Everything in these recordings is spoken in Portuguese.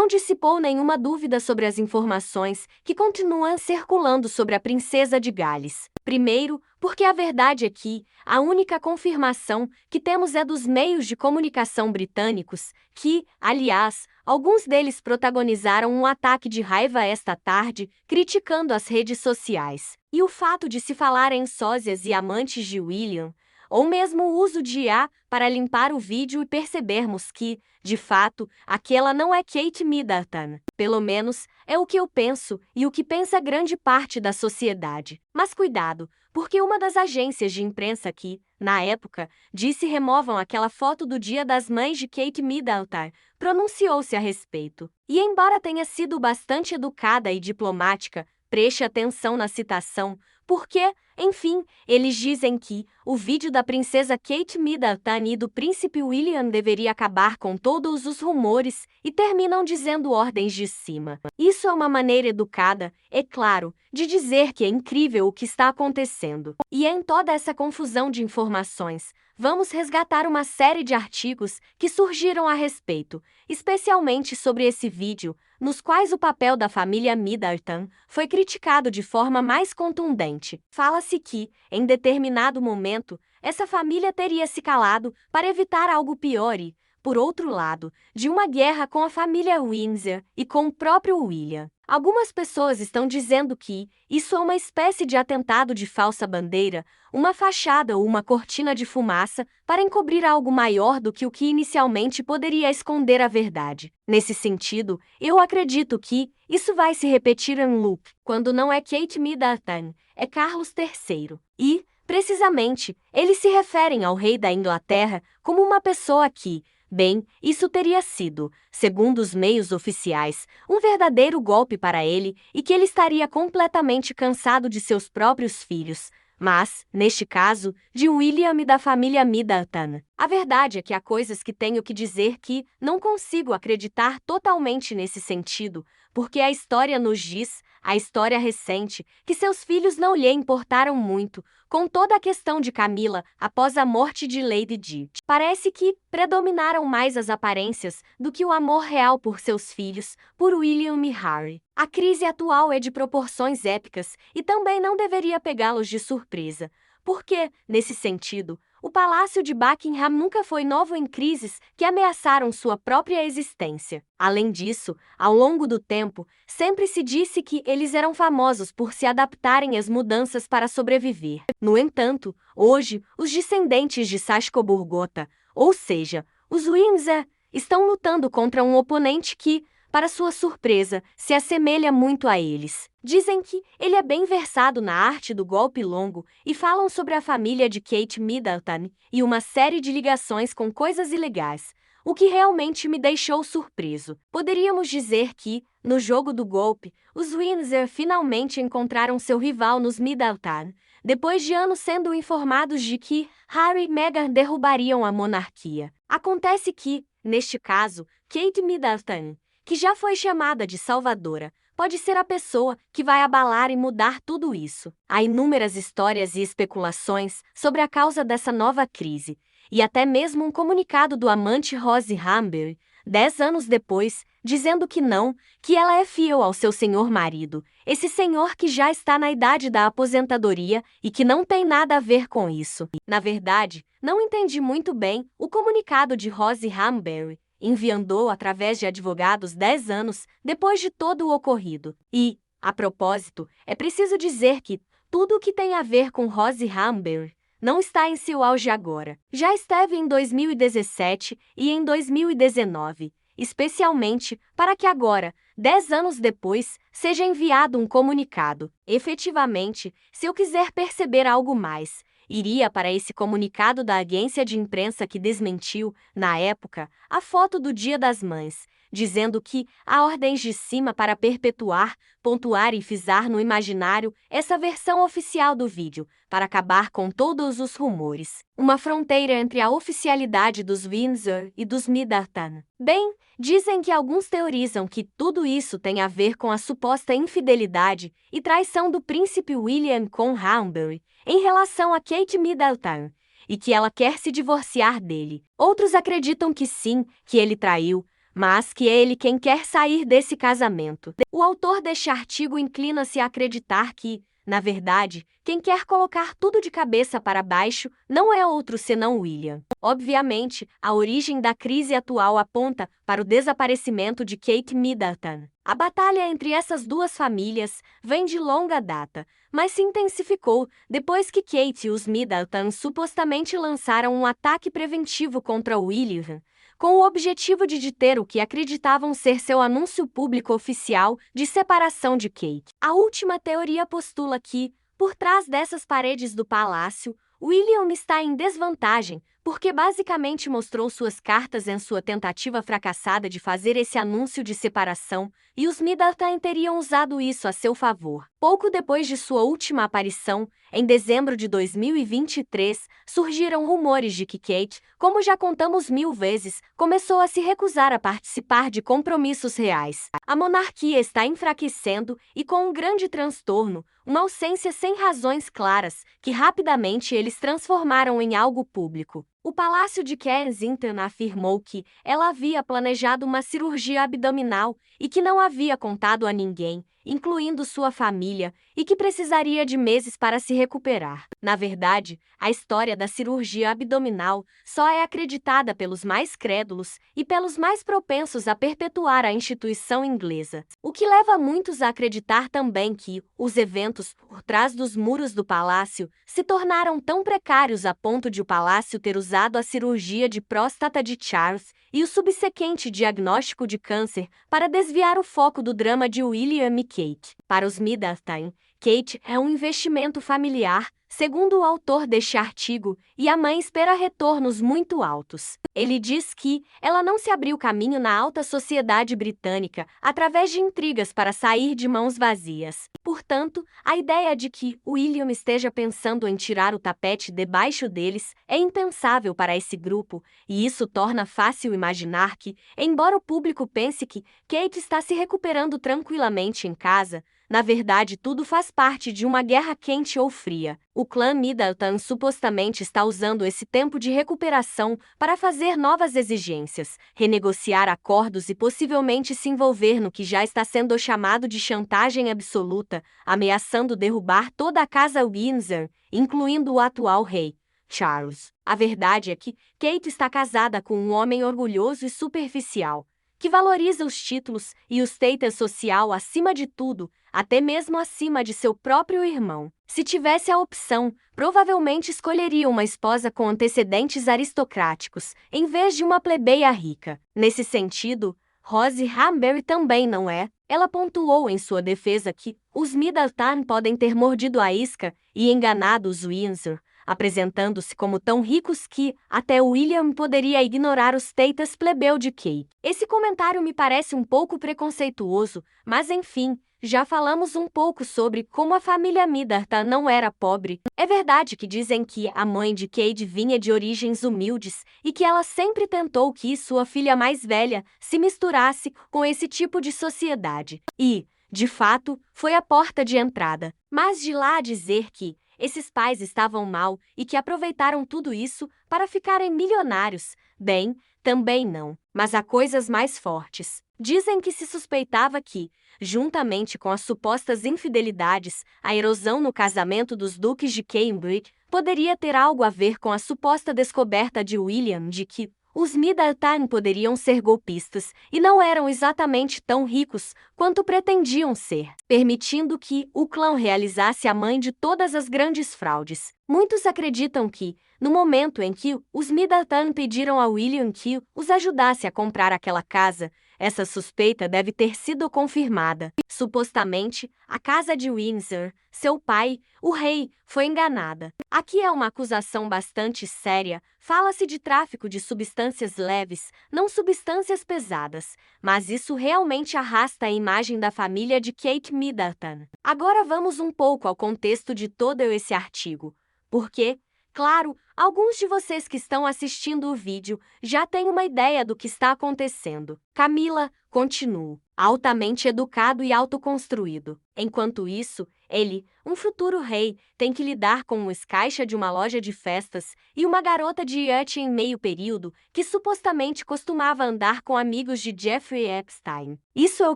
não dissipou nenhuma dúvida sobre as informações que continuam circulando sobre a princesa de Gales. Primeiro, porque a verdade é que a única confirmação que temos é dos meios de comunicação britânicos, que, aliás, alguns deles protagonizaram um ataque de raiva esta tarde, criticando as redes sociais. E o fato de se falar em sósias e amantes de William, ou mesmo o uso de IA para limpar o vídeo e percebermos que, de fato, aquela não é Kate Middleton. Pelo menos, é o que eu penso e o que pensa grande parte da sociedade. Mas cuidado, porque uma das agências de imprensa que, na época, disse removam aquela foto do Dia das Mães de Kate Middleton, pronunciou-se a respeito. E embora tenha sido bastante educada e diplomática, preste atenção na citação, porque, enfim, eles dizem que o vídeo da princesa Kate Middleton e do príncipe William deveria acabar com todos os rumores e terminam dizendo ordens de cima. Isso é uma maneira educada, é claro, de dizer que é incrível o que está acontecendo. E em toda essa confusão de informações, vamos resgatar uma série de artigos que surgiram a respeito, especialmente sobre esse vídeo, nos quais o papel da família Middleton foi criticado de forma mais contundente. Fala-se que, em determinado momento, essa família teria se calado para evitar algo pior e, por outro lado, de uma guerra com a família Windsor e com o próprio William. Algumas pessoas estão dizendo que isso é uma espécie de atentado de falsa bandeira, uma fachada ou uma cortina de fumaça para encobrir algo maior do que o que inicialmente poderia esconder a verdade. Nesse sentido, eu acredito que isso vai se repetir em loop, quando não é Kate Middleton, é Carlos III. E, precisamente, eles se referem ao rei da Inglaterra como uma pessoa que, bem, isso teria sido, segundo os meios oficiais, um verdadeiro golpe para ele e que ele estaria completamente cansado de seus próprios filhos, mas, neste caso, de William e da família Middleton. A verdade é que há coisas que tenho que dizer que não consigo acreditar totalmente nesse sentido, porque a história nos diz, a história recente, que seus filhos não lhe importaram muito, com toda a questão de Camila após a morte de Lady Di. Parece que predominaram mais as aparências do que o amor real por seus filhos, por William e Harry. A crise atual é de proporções épicas e também não deveria pegá-los de surpresa, porque, nesse sentido, o Palácio de Buckingham nunca foi novo em crises que ameaçaram sua própria existência. Além disso, ao longo do tempo, sempre se disse que eles eram famosos por se adaptarem às mudanças para sobreviver. No entanto, hoje, os descendentes de Saxe-Coburgota, ou seja, os Windsor, estão lutando contra um oponente que, para sua surpresa, se assemelha muito a eles. Dizem que ele é bem versado na arte do golpe longo e falam sobre a família de Kate Middleton e uma série de ligações com coisas ilegais, o que realmente me deixou surpreso. Poderíamos dizer que, no jogo do golpe, os Windsor finalmente encontraram seu rival nos Middleton, depois de anos sendo informados de que Harry e Meghan derrubariam a monarquia. Acontece que, neste caso, Kate Middleton, que já foi chamada de salvadora, pode ser a pessoa que vai abalar e mudar tudo isso. Há inúmeras histórias e especulações sobre a causa dessa nova crise, e até mesmo um comunicado do amante Rose Hambury, 10 anos depois, dizendo que não, que ela é fiel ao seu senhor marido, esse senhor que já está na idade da aposentadoria e que não tem nada a ver com isso. Na verdade, não entendi muito bem o comunicado de Rose Hambury, enviando-o através de advogados 10 anos depois de todo o ocorrido. E, a propósito, é preciso dizer que tudo o que tem a ver com Rose Hambury não está em seu auge agora. Já esteve em 2017 e em 2019, especialmente para que agora, 10 anos depois, seja enviado um comunicado. Efetivamente, se eu quiser perceber algo mais, iria para esse comunicado da agência de imprensa que desmentiu, na época, a foto do Dia das Mães, dizendo que há ordens de cima para perpetuar, pontuar e frisar no imaginário essa versão oficial do vídeo, para acabar com todos os rumores. Uma fronteira entre a oficialidade dos Windsor e dos Middleton. Bem, dizem que alguns teorizam que tudo isso tem a ver com a suposta infidelidade e traição do príncipe William com Hambury em relação a Kate Middleton, e que ela quer se divorciar dele. Outros acreditam que sim, que ele traiu, mas que é ele quem quer sair desse casamento. O autor deste artigo inclina-se a acreditar que, na verdade, quem quer colocar tudo de cabeça para baixo não é outro senão William. Obviamente, a origem da crise atual aponta para o desaparecimento de Kate Middleton. A batalha entre essas duas famílias vem de longa data, mas se intensificou depois que Kate e os Middleton supostamente lançaram um ataque preventivo contra William, com o objetivo de deter o que acreditavam ser seu anúncio público oficial de separação de Kate. A última teoria postula que, por trás dessas paredes do palácio, William está em desvantagem, porque basicamente mostrou suas cartas em sua tentativa fracassada de fazer esse anúncio de separação, e os Middleton teriam usado isso a seu favor. Pouco depois de sua última aparição, em dezembro de 2023, surgiram rumores de que Kate, como já contamos 1000 vezes, começou a se recusar a participar de compromissos reais. A monarquia está enfraquecendo e com um grande transtorno, uma ausência sem razões claras, que rapidamente eles transformaram em algo público. O Palácio de Kensington afirmou que ela havia planejado uma cirurgia abdominal e que não havia contado a ninguém, incluindo sua família, e que precisaria de meses para se recuperar. Na verdade, a história da cirurgia abdominal só é acreditada pelos mais crédulos e pelos mais propensos a perpetuar a instituição inglesa, o que leva muitos a acreditar também que os eventos por trás dos muros do palácio se tornaram tão precários a ponto de o palácio ter usado a cirurgia de próstata de Charles e o subsequente diagnóstico de câncer para desviar o foco do drama de William e Kate. Para os Middleton, Kate é um investimento familiar, segundo o autor deste artigo, e a mãe espera retornos muito altos. Ele diz que ela não se abriu caminho na alta sociedade britânica através de intrigas para sair de mãos vazias. Portanto, a ideia de que William esteja pensando em tirar o tapete debaixo deles é impensável para esse grupo, e isso torna fácil imaginar que, embora o público pense que Kate está se recuperando tranquilamente em casa, na verdade, tudo faz parte de uma guerra quente ou fria. O clã Middleton supostamente está usando esse tempo de recuperação para fazer novas exigências, renegociar acordos e possivelmente se envolver no que já está sendo chamado de chantagem absoluta, ameaçando derrubar toda a casa Windsor, incluindo o atual rei, Charles. A verdade é que Kate está casada com um homem orgulhoso e superficial, que valoriza os títulos e o status social acima de tudo, até mesmo acima de seu próprio irmão. Se tivesse a opção, provavelmente escolheria uma esposa com antecedentes aristocráticos, em vez de uma plebeia rica. Nesse sentido, Rose Hamberry também não é. Ela pontuou em sua defesa que os Middleton podem ter mordido a isca e enganado os Windsor, apresentando-se como tão ricos que até William poderia ignorar os status plebeu de Kate. Esse comentário me parece um pouco preconceituoso, mas enfim, já falamos um pouco sobre como a família Middleton não era pobre. É verdade que dizem que a mãe de Kate vinha de origens humildes e que ela sempre tentou que sua filha mais velha se misturasse com esse tipo de sociedade. E, de fato, foi a porta de entrada. Mas de lá a dizer que esses pais estavam mal e que aproveitaram tudo isso para ficarem milionários, bem, também não. Mas há coisas mais fortes. Dizem que se suspeitava que, juntamente com as supostas infidelidades, a erosão no casamento dos duques de Cambridge poderia ter algo a ver com a suposta descoberta de William de que os Middleton poderiam ser golpistas e não eram exatamente tão ricos quanto pretendiam ser, permitindo que o clã realizasse a mãe de todas as grandes fraudes. Muitos acreditam que, no momento em que os Middleton pediram a William que os ajudasse a comprar aquela casa, essa suspeita deve ter sido confirmada. Supostamente, a casa de Windsor, seu pai, o rei, foi enganada. Aqui é uma acusação bastante séria. Fala-se de tráfico de substâncias leves, não substâncias pesadas, mas isso realmente arrasta a imagem da família de Kate Middleton. Agora vamos um pouco ao contexto de todo esse artigo. Porque, claro, Alguns de vocês que estão assistindo o vídeo já têm uma ideia do que está acontecendo. Camila, continuo, altamente educado e autoconstruído. Enquanto isso, ele, um futuro rei, tem que lidar com um ex-caixa de uma loja de festas e uma garota de iate em meio período que supostamente costumava andar com amigos de Jeffrey Epstein. Isso é o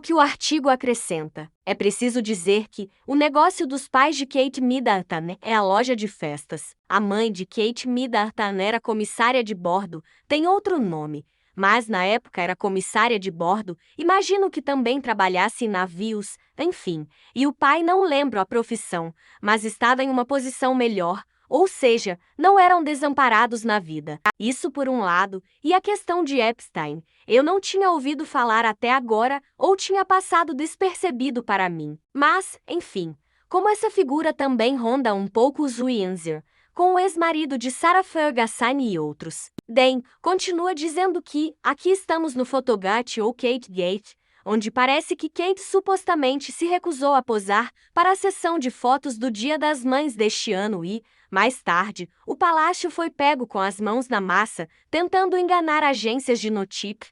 que o artigo acrescenta. É preciso dizer que o negócio dos pais de Kate Middleton é a loja de festas. A mãe de Kate Middleton era comissária de bordo, tem outro nome, mas na época era comissária de bordo, imagino que também trabalhasse em navios, enfim. E o pai não lembro a profissão, mas estava em uma posição melhor, ou seja, não eram desamparados na vida. Isso por um lado, e a questão de Epstein, eu não tinha ouvido falar até agora ou tinha passado despercebido para mim. Mas, enfim, como essa figura também ronda um pouco os Windsor, com o ex-marido de Sarah Ferguson e outros. Dan continua dizendo que aqui estamos no Photogate ou Kate Gate, onde parece que Kate supostamente se recusou a posar para a sessão de fotos do Dia das Mães deste ano e, mais tarde, o palácio foi pego com as mãos na massa, tentando enganar agências de notícias.